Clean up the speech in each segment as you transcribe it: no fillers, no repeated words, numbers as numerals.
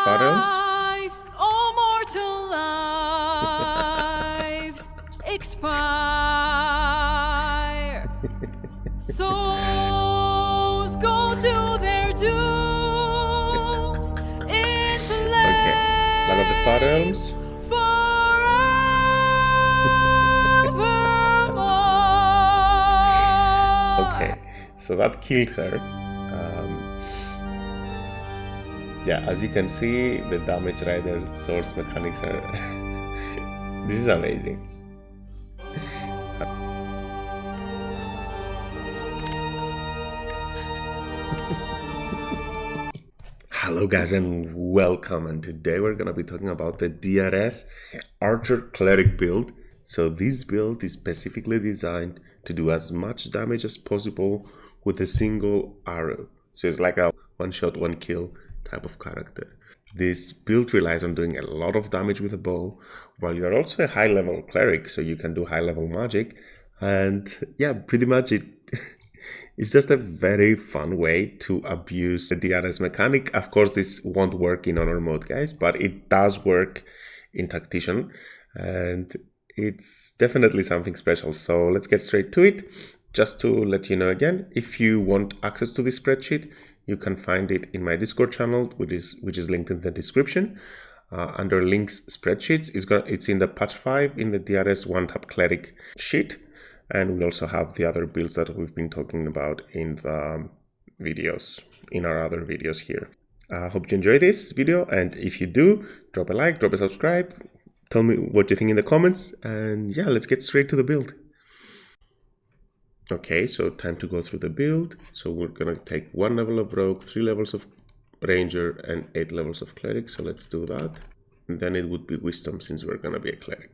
Far Elves? Oh, mortal lives expire. Souls go to their dooms in flame. Okay, Land of the Far Elves. Okay, so that killed her. Yeah, as you can see, the damage rider source mechanics are... This is amazing. Hello guys and welcome, and today we're gonna be talking about the DRS Archer Cleric build. So this build is specifically designed to do as much damage as possible with a single arrow. So it's like a one shot, one kill type of character. This build relies on doing a lot of damage with a bow, while you're also a high level cleric, so you can do high level magic. And yeah, pretty much it's just a very fun way to abuse the DRS mechanic. Of course, this won't work in honor mode, guys, but it does work in tactician, and it's definitely something special. So let's get straight to it. Just to let you know again, if you want access to this spreadsheet, you can find it in my Discord channel, which is linked in the description. Under links spreadsheets, it's in the patch 5 in the DRS one-tap cleric sheet. And we also have the other builds that we've been talking about in the videos, in our other videos here. I hope you enjoy this video, and if you do, drop a like, drop a subscribe, tell me what you think in the comments, and yeah, let's get straight to the build. Okay, so time to go through the build. So we're gonna take 1 level of rogue, 3 levels of ranger, and 8 levels of cleric, so let's do that. And then it would be wisdom, since we're gonna be a cleric.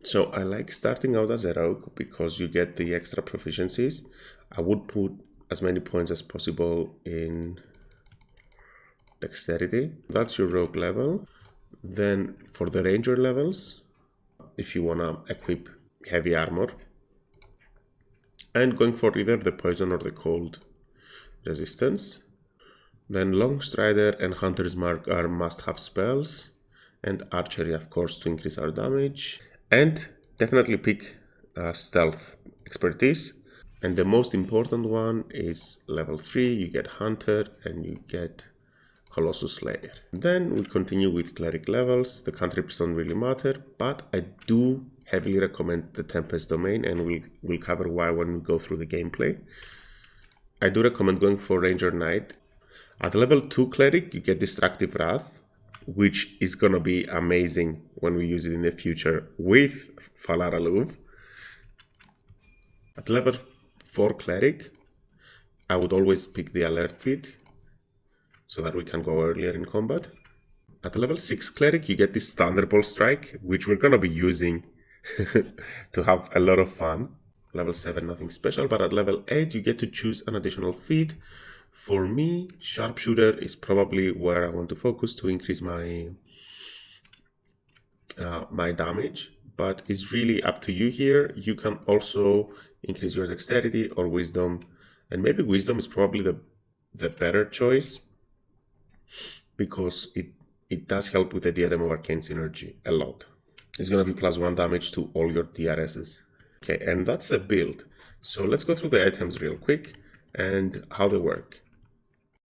So I like starting out as a rogue because you get the extra proficiencies. I would put as many points as possible in dexterity. That's your rogue level. Then for the ranger levels, if you want to equip heavy armor, and going for either the poison or the cold resistance. Then long strider and hunter's mark are must-have spells, and archery, of course, to increase our damage. And definitely pick stealth expertise. And the most important one is level 3. You get hunter and you get Colossus Slayer. Then we continue with cleric levels. The cantrips don't really matter, but I do heavily recommend the Tempest domain, and we'll cover why when we go through the gameplay. I do recommend going for Ranger Knight. At level 2 cleric, you get Destructive Wrath, which is gonna be amazing when we use it in the future with Falara Louv. At level 4 cleric, I would always pick the alert feat so that we can go earlier in combat. At level 6 cleric, you get this Thunderbolt Strike, which we're gonna be using to have a lot of fun. Level 7, nothing special, but at level 8, you get to choose an additional feat. For me, Sharpshooter is probably where I want to focus to increase my my damage, but it's really up to you here. You can also increase your dexterity or wisdom, and maybe wisdom is probably the better choice because it does help with the Diadem of Arcane synergy a lot. It's going to be +1 damage to all your DRSs. Okay, and that's the build. So let's go through the items real quick and how they work.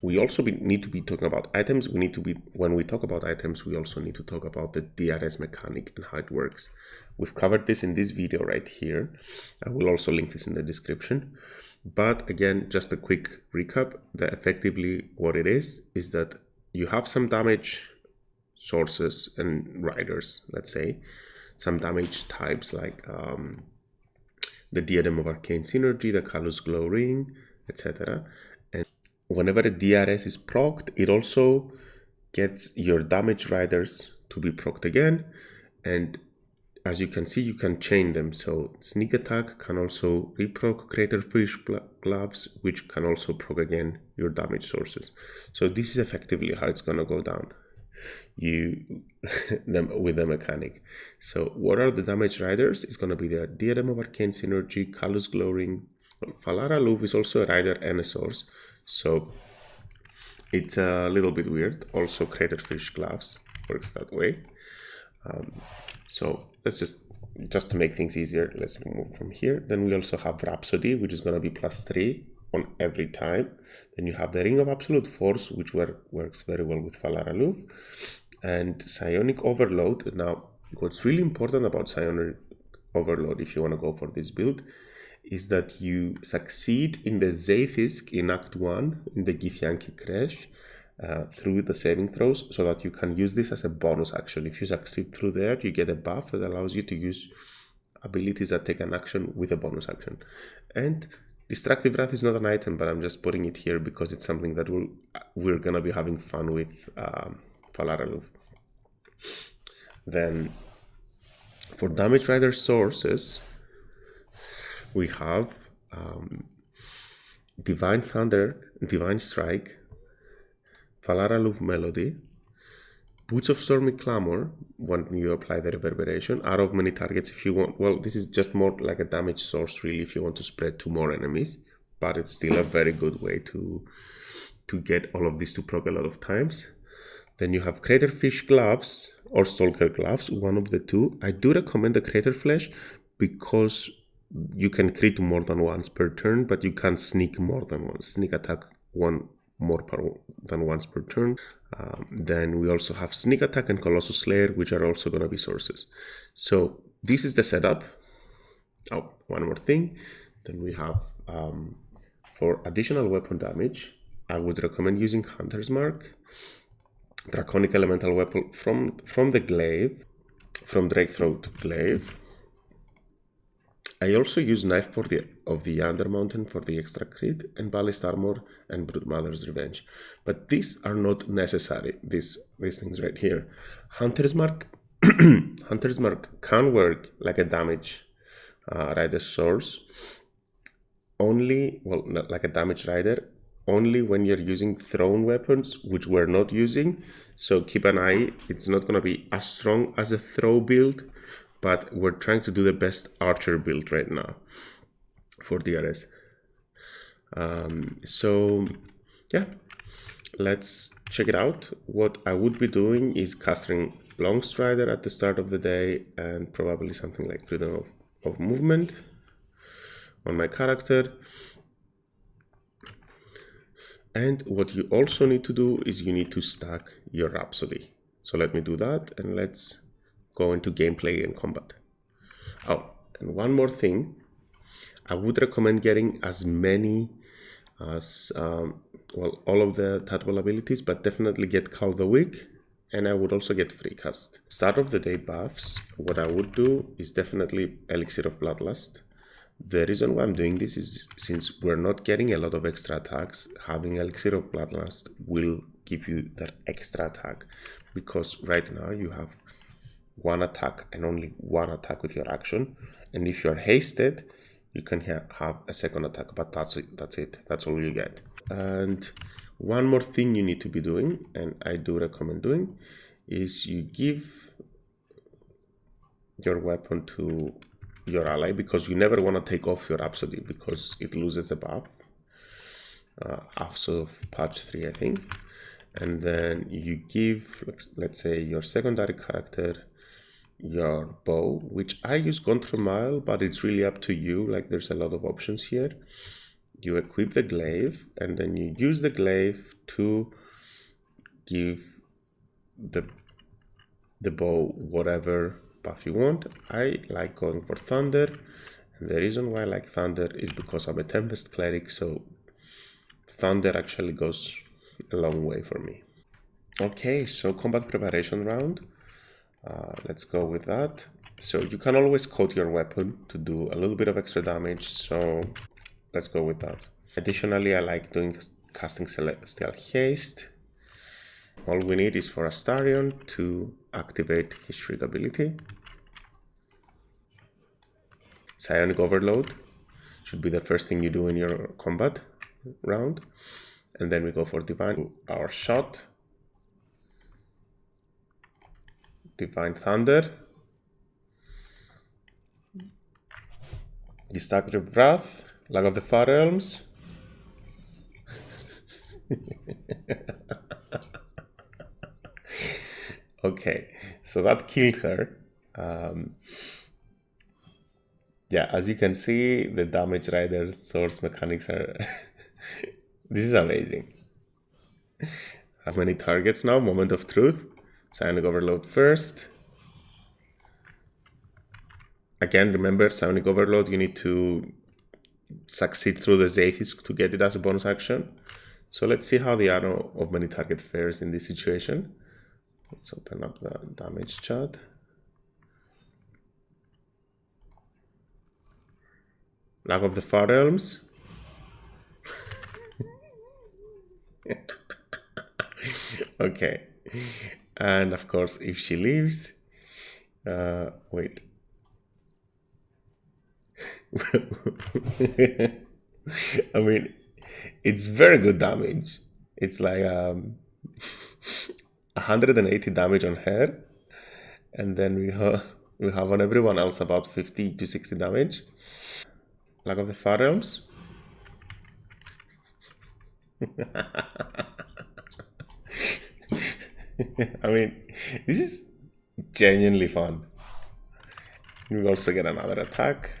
We also need to be talking about items. When we talk about items, we also need to talk about the DRS mechanic and how it works. We've covered this in this video right here. I will also link this in the description. But again, just a quick recap. Effectively what it is that you have some damage sources and riders, let's say, some damage types like the Diadem of Arcane Synergy, the Callous Glow Ring, etc. And whenever a DRS is procced, it also gets your damage riders to be procced again. And as you can see, you can chain them. So Sneak Attack can also reproc Craterfish Gloves, which can also proc again your damage sources. So this is effectively how it's gonna go down with the mechanic. So what are the damage riders? It's gonna be the Diadem of Arcane Synergy, Callous Glow Ring. Falara Louv is also a rider and a source. So It's a little bit weird. Also, Craterfish Gloves works that way. So let's just to make things easier, let's move from here. Then we also have Rhapsody, which is going to be +3 on every time. Then you have the Ring of Absolute Force, which works very well with Valar Aloof, and Psionic Overload. Now, what's really important about Psionic Overload, if you want to go for this build, is that you succeed in the Zaythisk in Act 1, in the Githyanki Crash, through the saving throws, so that you can use this as a bonus action. If you succeed through there, you get a buff that allows you to use abilities that take an action with a bonus action. And Destructive Wrath is not an item, but I'm just putting it here because it's something that we're gonna be having fun with Valar Aloof. Then for Damage Rider sources, we have Divine Thunder, Divine Strike, Valar Aloof Melody, Boots of Stormy Clamor when you apply the reverberation, Arrow of Many Targets if you want. Well, this is just more like a damage source really if you want to spread to more enemies, but it's still a very good way to get all of this to proc a lot of times. Then you have Craterfish Gloves or Stalker Gloves, one of the two. I do recommend the Crater Flesh because you can crit more than once per turn, but you can't sneak more than once. Sneak attack one more than once per turn. Then we also have Sneak Attack and Colossus Slayer, which are also going to be sources. So this is the setup. Oh, one more thing. Then we have, for additional weapon damage, I would recommend using Hunter's Mark, Draconic Elemental Weapon from the Glaive, from Drakethroat Glaive. I also use Knife of the Undermountain for the extra crit, and Ballast Armor and Broodmother's Revenge. But these are not necessary, these things right here. Hunter's Mark Hunter's Mark can work like a damage rider source, only, well, not like a damage rider, only when you're using thrown weapons, which we're not using. So keep an eye, it's not going to be as strong as a throw build, but we're trying to do the best archer build right now for DRS. So yeah, let's check it out. What I would be doing is casting Longstrider at the start of the day and probably something like Freedom of Movement on my character. And what you also need to do is you need to stack your Rhapsody. So let me do that and let's go into gameplay and combat. Oh, and one more thing, I would recommend getting as many as, well, all of the Tatball abilities, but definitely get Call the Weak, and I would also get Free Cast. Start of the day buffs, what I would do is definitely Elixir of Bloodlust. The reason why I'm doing this is since we're not getting a lot of extra attacks, having Elixir of Bloodlust will give you that extra attack, because right now you have one attack and only one attack with your action, and if you're hasted you can have a second attack, but that's it, that's all you get. And one more thing you need to be doing, and I do recommend doing, is you give your weapon to your ally, because you never want to take off your Rhapsody because it loses the buff after patch 3, I think. And then you give, let's say, your secondary character your bow, which I use Contremile, but it's really up to you, like there's a lot of options here. You equip the glaive and then you use the glaive to give the bow whatever buff you want. I like going for Thunder, and the reason why I like Thunder is because I'm a Tempest Cleric, so Thunder actually goes a long way for me. Okay, so combat preparation round. Let's go with that. So you can always coat your weapon to do a little bit of extra damage, so let's go with that. Additionally, I like casting Celestial Haste. All we need is for Astarion to activate his Shriek ability. Psionic Overload should be the first thing you do in your combat round. And then we go for Divine, our shot. Divine Thunder. Destructive Wrath, Lag of the Far Realms. Okay, so that killed her. Yeah, as you can see, the damage rider source mechanics are... This is amazing. Have many targets now, moment of truth. Psionic Overload first. Again, remember, Psionic Overload, you need to succeed through the Zaithis to get it as a bonus action. So let's see how the Arrow of Many Target fares in this situation. Let's open up the damage chart. Lag of the Far Realms. Okay. And of course, if she leaves... wait. I mean, it's very good damage. It's like 180 damage on her, and then we have on everyone else about 50 to 60 damage. Lag of the Far Realms. I mean, this is genuinely fun. We also get another attack.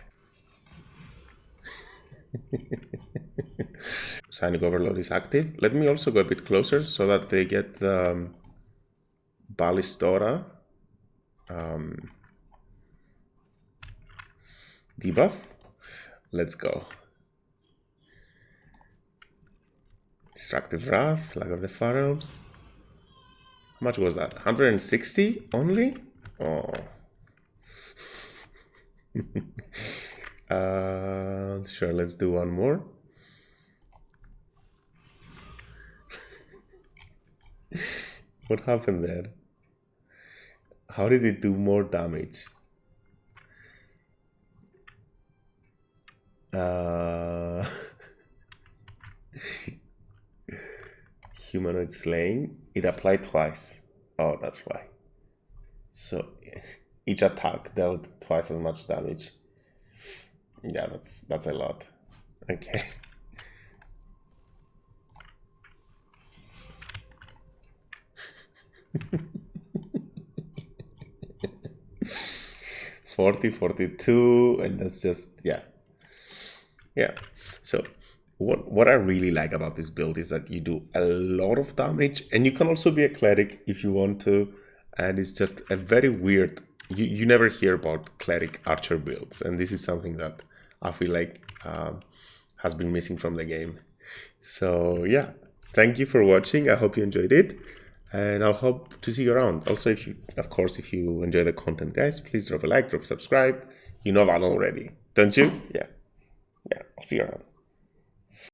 Psionic Overload is active. Let me also go a bit closer so that they get the Ballistora debuff. Let's go. Destructive Wrath, Lag of the Far Realms. How much was that? 160 only? Oh. Sure, let's do one more. What happened there? How did it do more damage? Humanoid Slaying. It applied twice. Oh, that's why. So each attack dealt twice as much damage. Yeah, that's a lot. Okay. $40, $42, and that's just yeah. So what I really like about this build is that you do a lot of damage, and you can also be a cleric if you want to, and it's just a very weird. You never hear about cleric archer builds, and this is something that I feel like has been missing from the game. So yeah, thank you for watching. I hope you enjoyed it, and I'll hope to see you around. Also, if you enjoy the content, guys, please drop a like, drop a subscribe. You know that already, don't you? Yeah. I'll see you around.